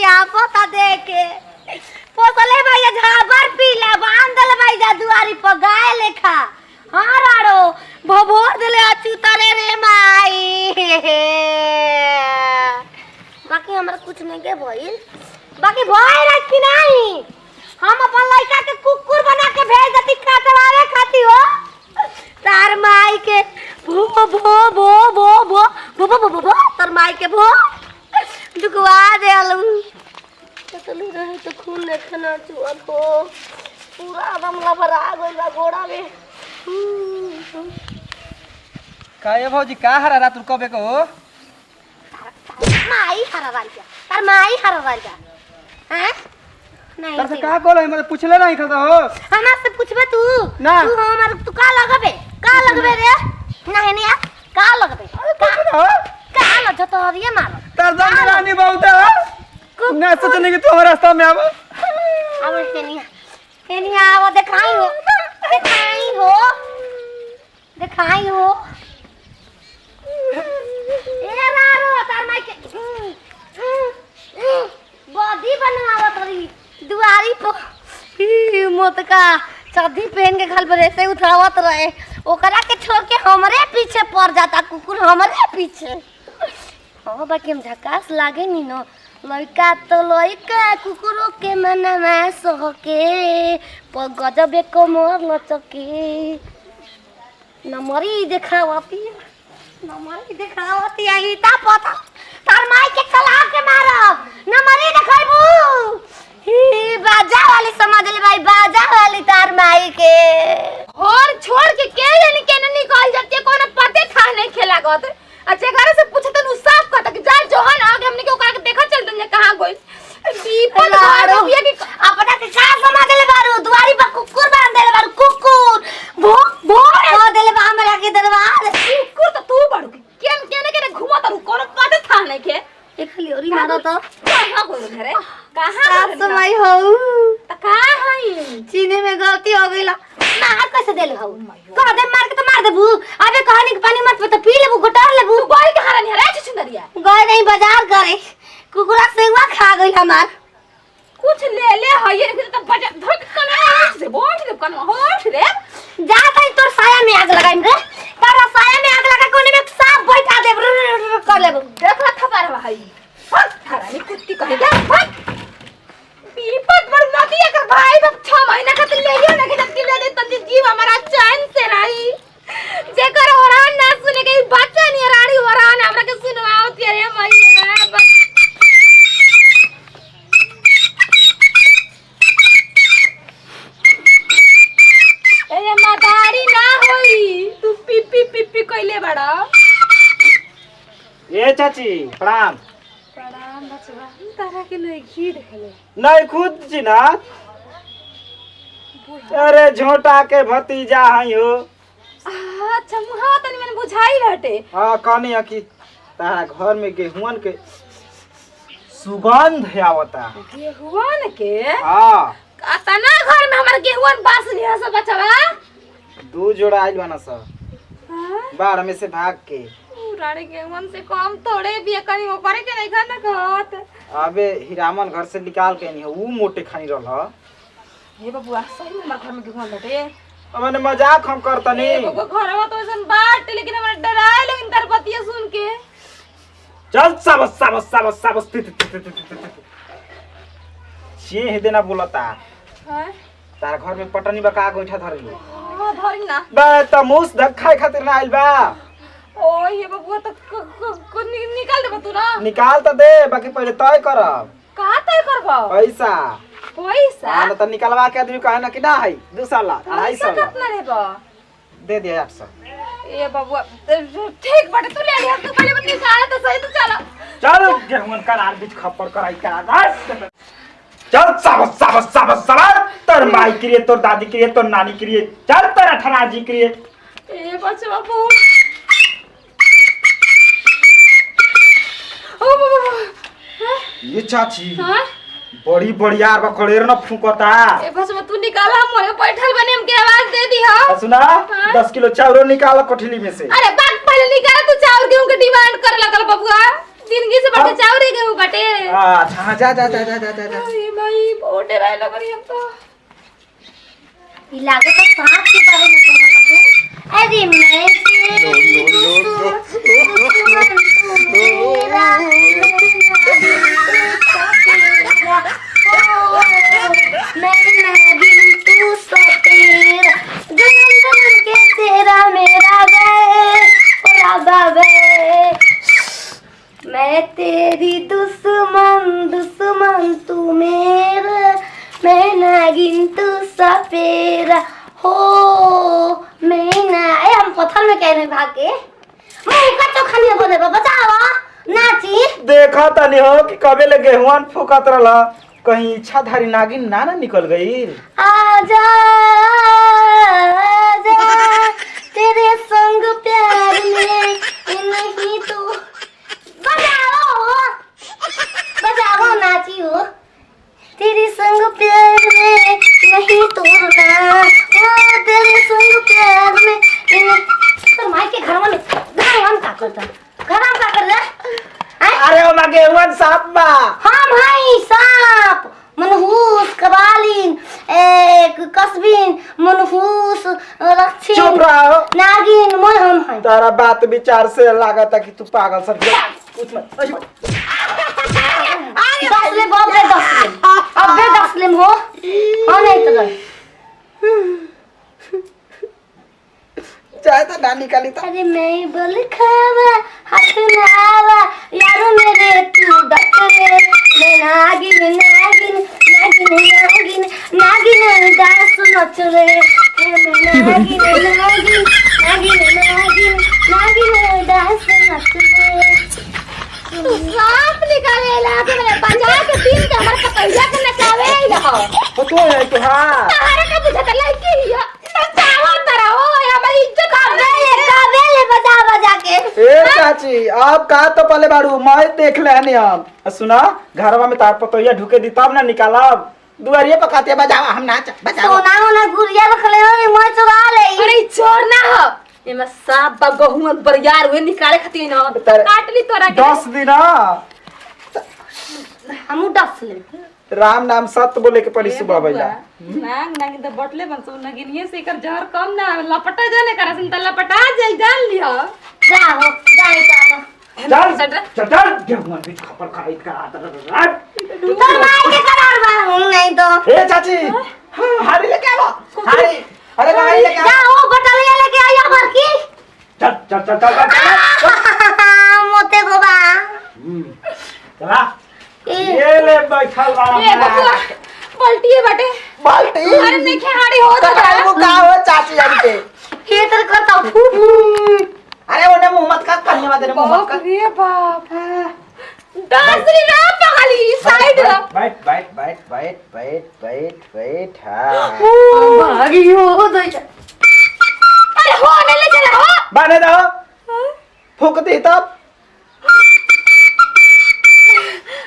पता देके पोसले भैया झाबर पीला बांध दले भैया दुआरी पर गाय लेखा हां राड़ो भभोर देले अचू तरे रे माई बाकी हमरा कुछ नहीं के भइल बाकी भय रह कि नहीं हम अपन लड़का के कुकुर बना के भेज देती काटवावे खाती हो तार माई के भो भो भो भो भो भो भो भो भो तार माई के भो दुखवा देलू चलू रहे तो खून ने खाना चुआ को पूरा दम लबरा गइला घोड़ा में काहे भौजी का हरा रात कबे को माई हरा वालिया तार माई हरा वालिया हैं नहीं तर से का कोलो हमरा पूछले नहीं खाता हो हमरा से पूछबे तू ना तू हमर तू का लगबे रे नहीं नहीं का लगबे का लग तो ये मार तर दम रानी बहुत है ना सोचने कि तू रास्ता में आव अब के नहीं आव दिखाई हो ए रारो तार माई के बॉडी बनवावत रही दुआरी पर मत का चड्डी पहन के घर पर ऐसे उठावत रहे ओकरा के छोड़ के हमरे पीछे पड़ जाता कुकुर हमरे पीछे हां बाकी हम झकास लागे नी न लड़का तो लड़का कुकुरों के मन में सोके पर गजब को मोर लचके नमरी दिखावती आई ता पता तार माई के चला के मारब नमरी दिखाइबू ही बाजा वाली समझ ले भाई बाजा वाली तार माई के और छोड़ के जानी केने निकल जाती है कोनो पते था नहीं खेला गत अच्छा घर से पूछत नु साफ कहता कि जा जोहन आगे हमने के ओकरा के देखा चलतन जे कहां गइल दीपक बारो बिया की अपना के का समझ ले बारू दुआरी पर कुकुर बांध देले बारू कुकुर भो भो देले बा हमरा के दरबार कुकुर तो तू बारू केने घुमत रु कोनो पते था नहीं के एक लियोरी मारो तो कहां गइल घरे कहां समय हो त कहां हई चीने में गलती हो गइला मार कैसे देले हो कह दे मार के तो मार देबू अबे कहानी के पानी मत पे तो पी लेबू गोटार लेबू तू गई कहां नहीं रे सुंदरिया गए नहीं बाजार करे कुकुरा सेवा खा गइल हमार कुछ ले हई रे तो बजा धक कने से बोल दे कन होठ रे जा तई तोर साया में आग लगाइम रे तारा साया में आग लगा कोने में सांप बैठा दे कर लेबू देख रहा था बार भाई फट थारा नी कुत्ती कहे जा फट पीपत पर नदी अगर भाई बाप 6 महीना का ले लियो ना कि जब ले ले तब जीव हमारा चैन से रही जेकर ओरान ना सुने के बच्चा नहीं रानी ओरान हमरा के सुनवाओ तेरे मैया ए मदारी ना होई तू पी कइले बड़ा ए चाची प्रणाम बचवा तारा के नहीं घी देखले नहीं खुद जी ना अरे झोटा के भतीजा हई हो अच्छा मुहा तनी मैंने बुझाई रहते हां कहनी है कि तारा घर में गेहूं के सुगंध आवता गेहूं के हां अतना घर में हमर गेहूं बास नहीं सब बचवा दू जोड़ा आइल बना सब हां बाहर में से भाग के रानी गेहूं से कम थोड़े भी कनी ऊपर के नहीं खाना कहत अबे हीरामन घर से निकाल के नहीं ऊ मोटे खानी रहल हे बबुआ सही में हमर घर में गेहूं लटे अब मैंने मजाक हम करतनी एगो घरवा तो ऐसन बाट लेकिन हमरा डराए लेकिन तार बतिया सुन के चल सबस छे हे देना बोलता हां तार घर में पटनी बका गोइठा धरली हां धरी ना बे त मूस धखाए खातिर ना आइल बा ओ ये बबुआ तो निकाल दे तू ना निकाल त दे बाकी पहले तय करब का तय करबो पैसा पैसा त निकलवा के आदमी कहे ना कि ना है 2 साल 250 कितना लेबो दे दे 800 ए बबुआ ठीक बाटे तू ले लिया तू पहले निकाल तो सही तो चलो चल गेहूं करार बीच खप्पर कराई करा चल सबस तोर माई के लिए तोर दादी के लिए तोर नानी के लिए चल तेरा ठराजी के लिए ए बचवा बहुत ओ बाबा ये चाची हां बड़ी बढ़िया बकड़ेर न फूकता ए बचवा तू निकाल हम मोए बैठल बने हम के आवाज दे दी हो सुना 10 किलो चावल निकाल कोठली में से अरे बात पहले निकाल तू चावल गेहूं के डिमांड करे लगल बबुआ जिंदगी से बटे चावरे गेहूं बटे। अच्छा जा जा जा जा जा जा अरे भाई बहुत डराए लग रही हम तो। ये लागे तो सांप के बारे में कहता हूँ। अरे मैं तेरी मेरा मैं बिन तू सतेरा जन्म जन्म के तेरा मेरा गए बाबे मैं तेरी दुश्मन तू मेरा मैं नागिन तू सपेरा हो मैं ना हम पत्थर में कह रहे भागे मैं का तो खाली बोले बचावा नाची देखा तनी हो कि कबे ले गेहुआन फूकत रहला कहीं इच्छाधारी नागिन ना निकल गई। आजा आजा तेरे संग प्यार में नहीं तो बजाओ नाची हो तेरे संग प्यार में नहीं तोड़ना ओ तेरे संग प्यार में तो माई के घर में का करता घर का कर रहा अरे ओ ना गेहुआन सांप बा। हाँ भाई सांप मनहूस कबालिन एक कसबिन मनहूस रक्षिन चुप रहो नागिन मोय हम है तारा बात विचार से लागता कि तू पागल सब कुछ मत दस ले बाप रे 10 ले अबे 10 ले हो हाँ नहीं तो चाहे तो ना निकाली तो अरे मैं बोल खावा हाथ ना आवा यारो मेरे तू डट ले मैं नागिन नागिन नागिन नागिन नागिन डांस नच रे मैं नागिन नागिन नागिन नागिन नागिन डांस नच रे तू सांप निकालेला के मैंने बजा के दिन के हमर पकैया के नचावे लहो तो तू है तो हां तारे का बुझत लड़की हिया नचावा तरा हो हमारी इज्जत काबे ले बजा बजा के ए चाची आप का तो पहले बाड़ू मैं देख ले हनी हम सुना घरवा में तार पतोइया ढुके दी तब ना निकालब दुआरिये पर खाते बजावा हम नाच बजावा सोना होना गुड़िया रखले रे मैं चुरा ले अरे चोर ना हो एमे सांप बा गहुआ बरियार हुए निकाले खातिर ना काट ली तोरा के 10 दिन हमू 10 ले राम नाम सत्य बोले के पड़ी सुबह भैया नांग नांग तो बटले बन सो नगिनिए से कर जहर कम ना लपटा जाने कर सिन त लपटा जाई जान लियो जाओ जाई काम चल चल गेहुआ बीच खपर खरीद कर आता तो मार के करार बा हम नहीं तो ए चाची हारी लेके आओ हारी अरे हारी लेके आओ जाओ बटलिया लेके आइया भर की चल चल चल चल मोते गोबा चला ये ले बैठल बा ए बकुआ पलटी बाटे बाल्टी अरे देखे हाड़ी हो तो वो का हो चाची जान के ये तर करता फू अरे ओने मुंह मत का करने वाले रे मुंह मत कर अरे बाप दासरी ना पगली साइड बैठ बैठ बैठ बैठ बैठ बैठ बैठ हां भागी हो दई अरे हो ने ले चला हो बाने दो फूक दी तब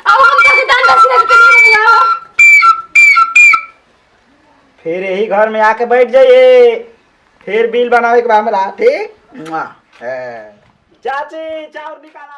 अब हम कैसे दान दक्षिणा के लिए मंगाओ फिर यही घर में आके बैठ जाइए फिर बिल बनावे के बा हमरा ठीक चाची चाउर निकाला